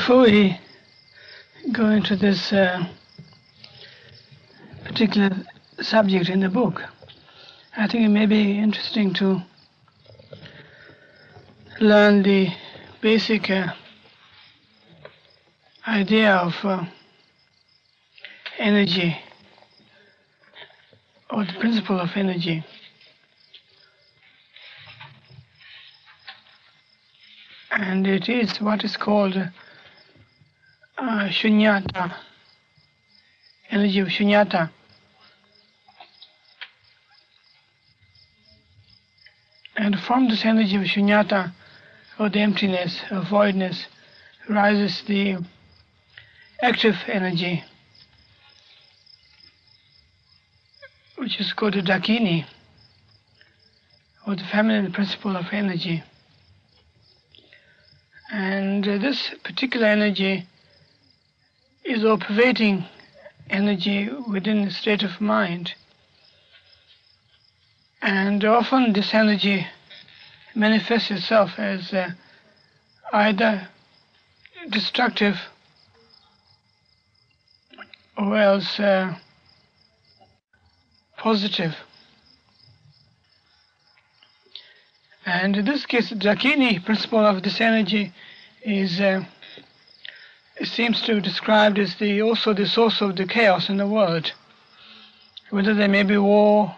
Before we go into this particular subject in the book, I think it may be interesting to learn the basic idea of energy, or the principle of energy. And it is what is called shunyata, energy of shunyata. And from this energy of shunyata, or the emptiness, or voidness, rises the active energy, which is called the dakini, or the feminine principle of energy. And this particular energy is all-pervading energy within the state of mind. And often this energy manifests itself as either destructive or else positive. And in this case, the dakini principle of this energy is, it seems to be described as also the source of the chaos in the world. Whether there may be war,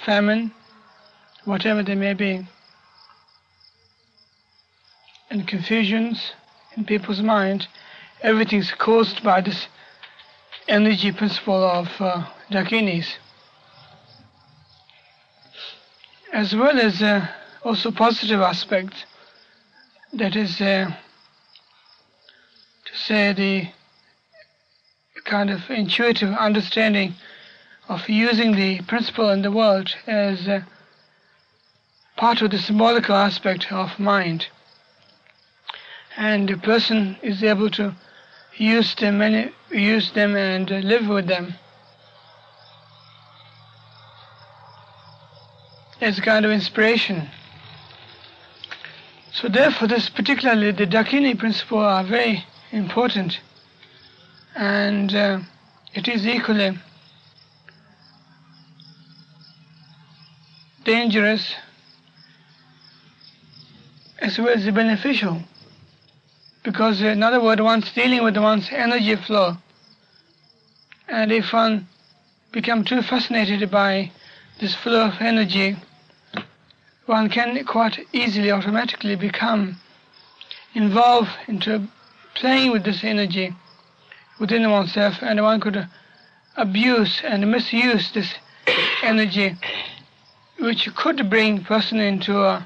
famine, whatever there may be, and confusions in people's mind, everything is caused by this energy principle of dakinis, as well as also positive aspects, that is to say the kind of intuitive understanding of using the principle in the world as part of the symbolical aspect of mind. And the person is able to use them and live with them as a kind of inspiration. So therefore, particularly the dakini principle are very important, and it is equally dangerous as well as beneficial, because in other words, one's dealing with one's energy flow, and if one becomes too fascinated by this flow of energy, one can quite easily, automatically become involved into playing with this energy within oneself, and one could abuse and misuse this energy, which could bring a person into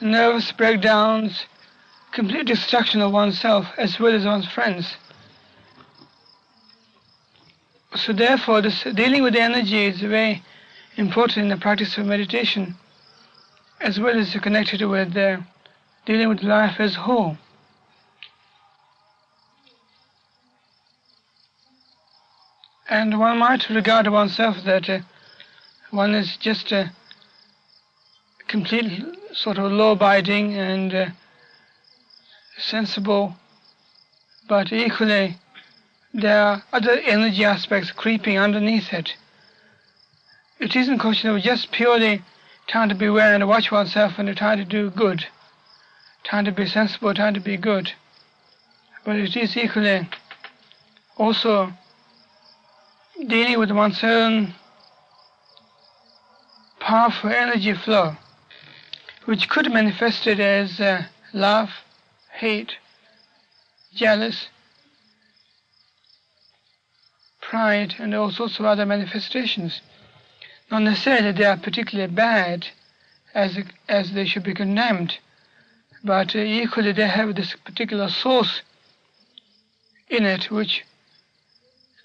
nervous breakdowns, complete destruction of oneself as well as one's friends. So therefore, this dealing with the energy is very important in the practice of meditation, as well as connected with dealing with life as a whole. And one might regard oneself that one is just a complete sort of law-abiding and sensible, but equally there are other energy aspects creeping underneath it. It isn't a question of just purely trying to be aware and watch oneself and try to do good, trying to be sensible, trying to be good. But it is equally also dealing with one's own powerful energy flow, which could manifest it as love, hate, jealous, pride, and all sorts of other manifestations. Not necessarily they are particularly bad as they should be condemned, but equally they have this particular source in it which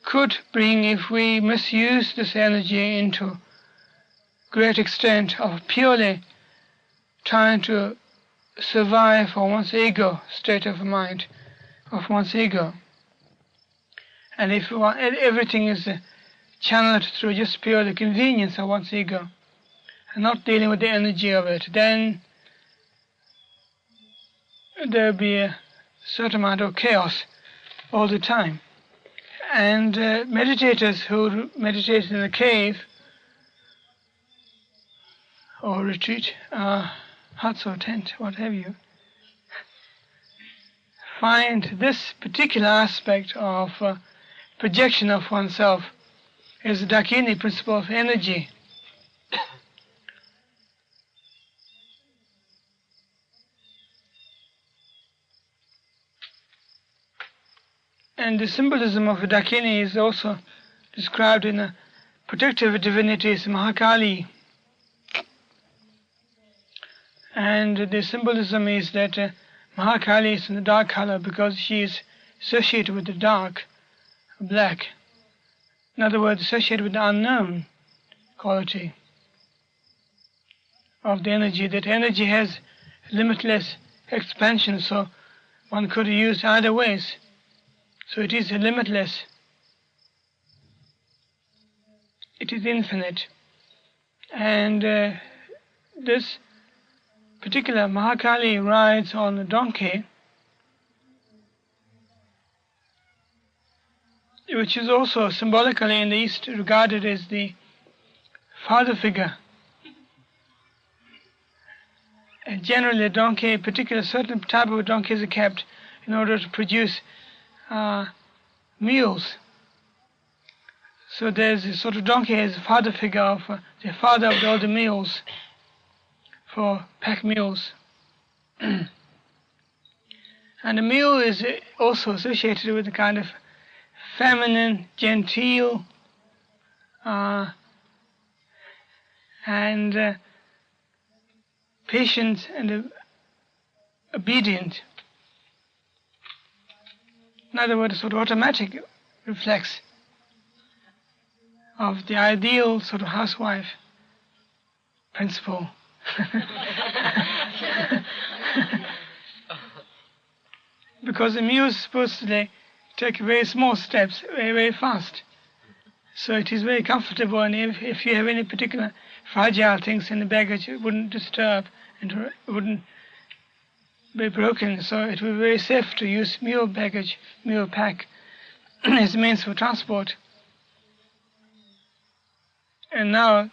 could bring, if we misuse this energy into great extent of purely trying to survive for one's ego state of mind, of one's ego. And if everything is channeled through just purely convenience of one's ego and not dealing with the energy of it, then there'll be certain amount of chaos all the time. And meditators who meditate in a cave or retreat, huts or tent, what have you, find this particular aspect of projection of oneself is the Dakini principle of energy. And the symbolism of the Dakini is also described in a protective divinity as Mahakali. And the symbolism is that Mahakali is in the dark color because she is associated with the dark, black. In other words, associated with the unknown quality of the energy. That energy has limitless expansion, so one could use either ways. So it is limitless. It is infinite. And this particular Mahakali rides on a donkey, which is also symbolically in the East regarded as the father figure. And generally a donkey, a particular certain type of donkeys are kept in order to produce mules. So there's a sort of donkey as a father figure of the father of all the mules for pack mules. And the mule is also associated with a kind of feminine, genteel, and patient and obedient. In other words, sort of automatic reflex of the ideal sort of housewife principle. Because the mule is supposed to take very small steps, very, very fast. So it is very comfortable, and if you have any particular fragile things in the baggage, it wouldn't disturb and it wouldn't be broken. So it would be very safe to use mule baggage, mule pack as means for transport. And now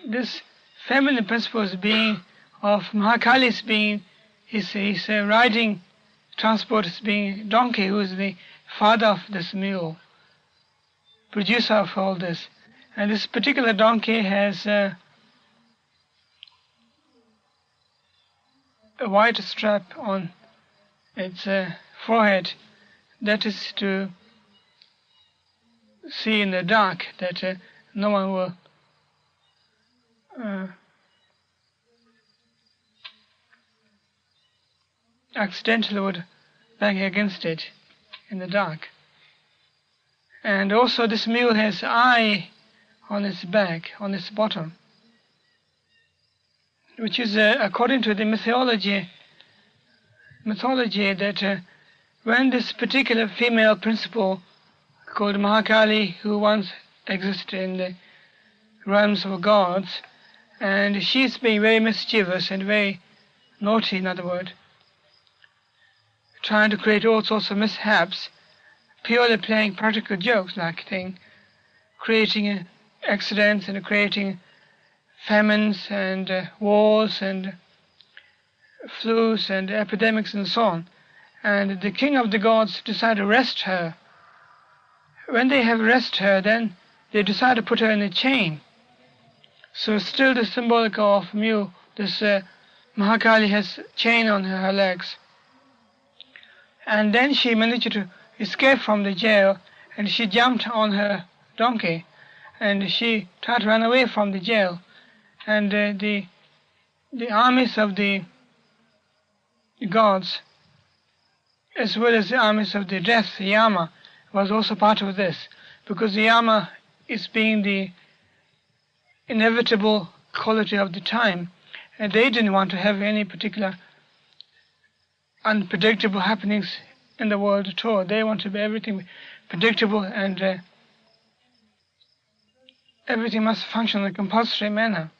this feminine principles being of Mahakali's being his riding transport is being donkey, who is the father of this mule, producer of all this. And this particular donkey has a white strap on its forehead, that is to see in the dark, that no one will accidentally would bang against it in the dark. And also this mule has an eye on its back, on its bottom, which is according to the mythology that when this particular female principle called Mahakali, who once existed in the realms of gods, and she's being very mischievous and very naughty, in other words, trying to create all sorts of mishaps, purely playing practical jokes like thing, creating accidents and creating famines and wars and flus and epidemics and so on. And the king of the gods decided to arrest her. When they have arrested her, then they decide to put her in a chain. So still the symbolic of mule, this Mahakali has chain on her legs. And then she managed to escape from the jail, and she jumped on her donkey, and she tried to run away from the jail. And the armies of the gods, as well as the armies of the death, the Yama, was also part of this, because the Yama is being the inevitable quality of the time, and they didn't want to have any particular unpredictable happenings in the world at all. They want to be everything predictable, and everything must function in a compulsory manner.